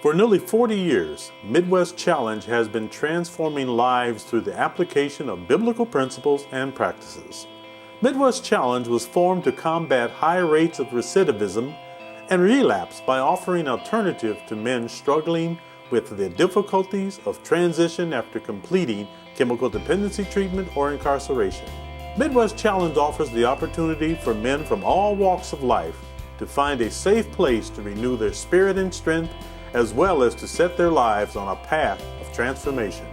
For nearly 40 years, Midwest Challenge has been transforming lives through the application of biblical principles and practices. Midwest Challenge was formed to combat high rates of recidivism and relapse by offering alternative to men struggling with the difficulties of transition after completing chemical dependency treatment or incarceration. Midwest Challenge offers the opportunity for men from all walks of life to find a safe place to renew their spirit and strength, as well as to set their lives on a path of transformation.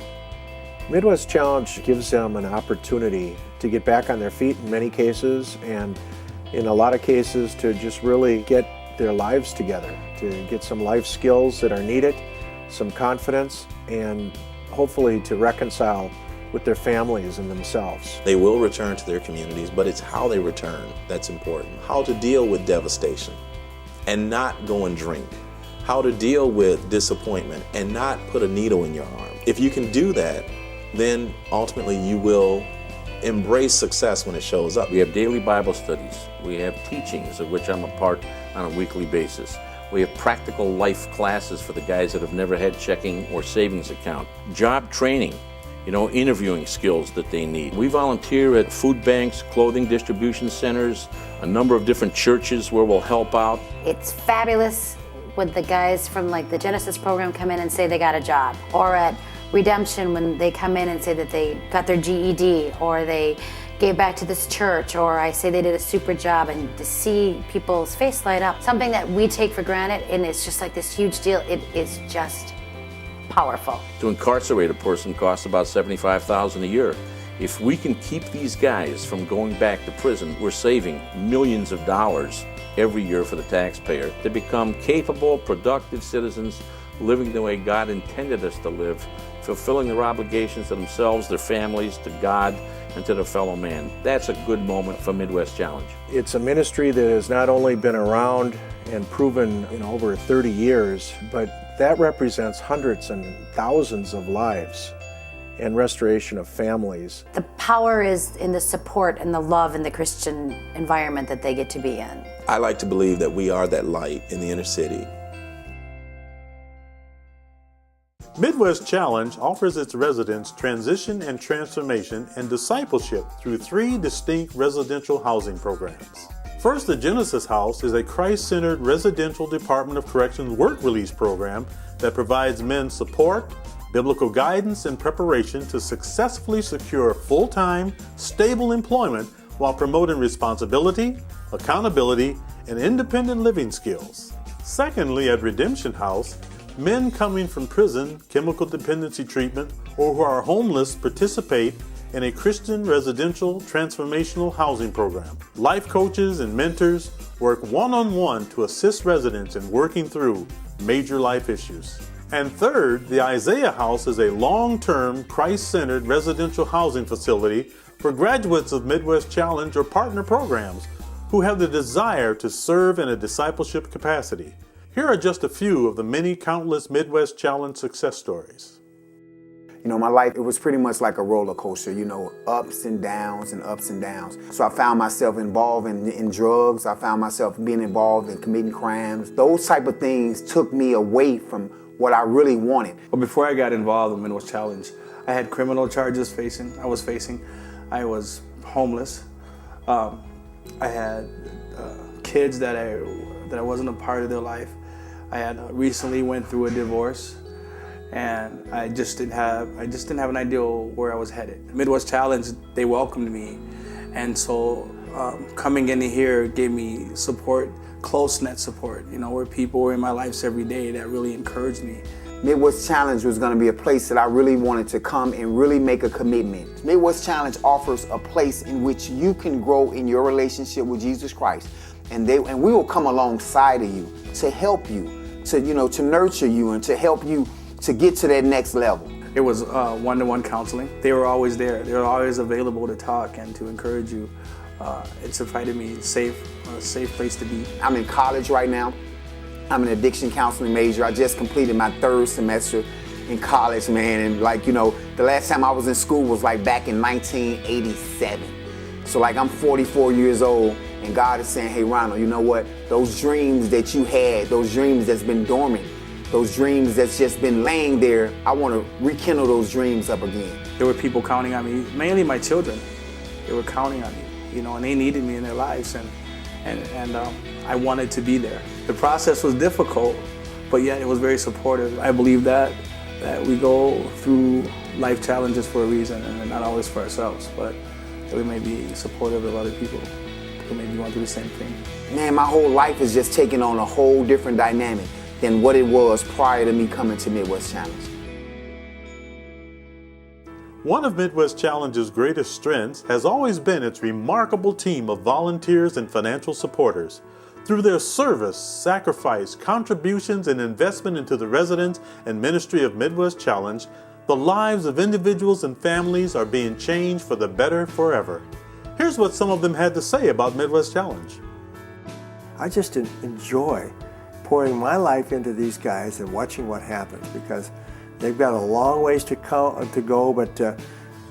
Midwest Challenge gives them an opportunity to get back on their feet in many cases, and in a lot of cases to just really get their lives together, to get some life skills that are needed, some confidence, and hopefully to reconcile with their families and themselves. They will return to their communities, but it's how they return that's important. How to deal with devastation and not go and drink. How to deal with disappointment and not put a needle in your arm. If you can do that, then ultimately you will embrace success when it shows up. We have daily Bible studies. We have teachings, of which I'm a part on a weekly basis. We have practical life classes for the guys that have never had checking or savings account. Job training, interviewing skills that they need. We volunteer at food banks, clothing distribution centers, a number of different churches where we'll help out. It's fabulous when the guys from the Genesis program come in and say they got a job, or at Redemption when they come in and say that they got their GED, or they gave back to this church, or I say they did a super job, and to see people's face light up, something that we take for granted, and it's just like this huge deal. It is just powerful. To incarcerate a person costs about $75,000 a year. If we can keep these guys from going back to prison, we're saving millions of dollars every year for the taxpayer to become capable, productive citizens living the way God intended us to live, fulfilling their obligations to themselves, their families, to God, and to their fellow man. That's a good moment for Midwest Challenge. It's a ministry that has not only been around and proven over 30 years, but that represents hundreds and thousands of lives and restoration of families. The power is in the support and the love in the Christian environment that they get to be in. I like to believe that we are that light in the inner city. Midwest Challenge offers its residents transition and transformation and discipleship through 3 distinct residential housing programs. First, the Genesis House is a Christ-centered residential Department of Corrections work release program that provides men support, biblical guidance, and preparation to successfully secure full-time, stable employment while promoting responsibility, accountability, and independent living skills. Secondly, at Redemption House, men coming from prison, chemical dependency treatment, or who are homeless participate in a Christian residential transformational housing program. Life coaches and mentors work one-on-one to assist residents in working through major life issues. And third, the Isaiah House is a long-term, Christ-centered residential housing facility for graduates of Midwest Challenge or partner programs who have the desire to serve in a discipleship capacity. Here are just a few of the many countless Midwest Challenge success stories. My life, it was pretty much like a roller coaster, ups and downs and ups and downs. So I found myself involved in drugs. I found myself being involved in committing crimes. Those type of things took me away from what I really wanted. Well, before I got involved in Midwest Challenge, I had criminal charges I was facing. I was homeless. I had kids that I wasn't a part of their life. I had recently went through a divorce, and I just didn't have an idea where I was headed. Midwest Challenge, they welcomed me, and so coming in here gave me support, close-knit support, where people were in my lives every day that really encouraged me. Midwest Challenge was going to be a place that I really wanted to come and really make a commitment. Midwest Challenge offers a place in which you can grow in your relationship with Jesus Christ, and we will come alongside of you to help you, to nurture you and to help you to get to that next level. It was one-to-one counseling. They were always there. They were always available to talk and to encourage you. It's provided me a safe place to be. I'm in college right now. I'm an addiction counseling major. I just completed my 3rd semester in college, man. And the last time I was in school was back in 1987. So I'm 44 years old, and God is saying, hey, Ronald, you know what? Those dreams that you had, those dreams that's been dormant, Those dreams that's just been laying there, I want to rekindle those dreams up again. There were people counting on me, mainly my children. They were counting on me, you know, and they needed me in their lives, and I wanted to be there. The process was difficult, but yet it was very supportive. I believe that we go through life challenges for a reason, and not always for ourselves, but that we may be supportive of other people who may be going through the same thing. Man, my whole life is just taking on a whole different dynamic than what it was prior to me coming to Midwest Challenge. One of Midwest Challenge's greatest strengths has always been its remarkable team of volunteers and financial supporters. Through their service, sacrifice, contributions, and investment into the residents and ministry of Midwest Challenge, the lives of individuals and families are being changed for the better forever. Here's what some of them had to say about Midwest Challenge. I just enjoy pouring my life into these guys and watching what happens, because they've got a long ways to go, but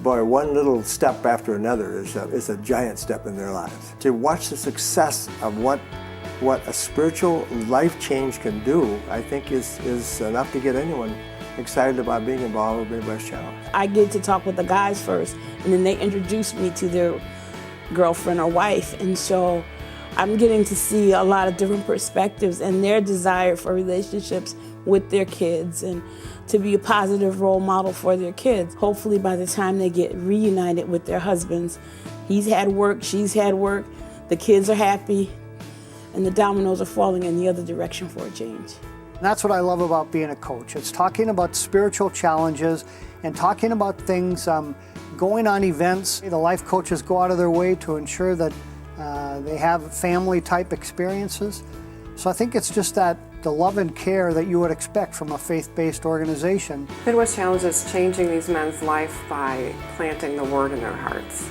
boy, one little step after another is a giant step in their lives. To watch the success of what a spiritual life change can do, I think is enough to get anyone excited about being involved with Midwest Challenge. I get to talk with the guys first, and then they introduce me to their girlfriend or wife, and so I'm getting to see a lot of different perspectives and their desire for relationships with their kids and to be a positive role model for their kids. Hopefully by the time they get reunited with their husbands, he's had work, she's had work, the kids are happy, and the dominoes are falling in the other direction for a change. That's what I love about being a coach. It's talking about spiritual challenges and talking about things, going on events. The life coaches go out of their way to ensure that they have family-type experiences. So I think it's just the love and care that you would expect from a faith-based organization. Midwest Challenge is changing these men's life by planting the word in their hearts.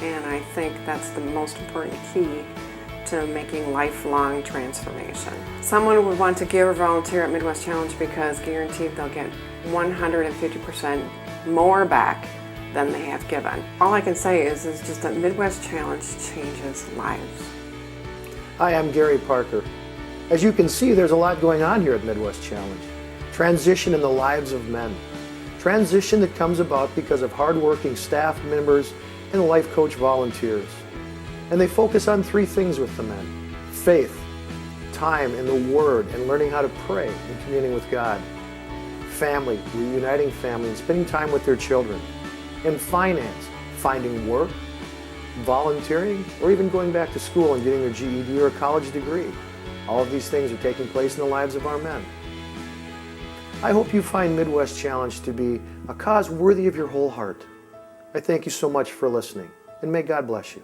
And I think that's the most important key to making lifelong transformation. Someone would want to give or volunteer at Midwest Challenge because guaranteed they'll get 150% more back than they have given. All I can say is just that Midwest Challenge changes lives. Hi, I'm Gary Parker. As you can see, there's a lot going on here at Midwest Challenge. Transition in the lives of men. Transition that comes about because of hardworking staff members and life coach volunteers. And they focus on three things with the men: faith, time in the Word and learning how to pray and communing with God; family, reuniting family and spending time with their children; and finance, finding work, volunteering, or even going back to school and getting their GED or a college degree. All of these things are taking place in the lives of our men. I hope you find Midwest Challenge to be a cause worthy of your whole heart. I thank you so much for listening, and may God bless you.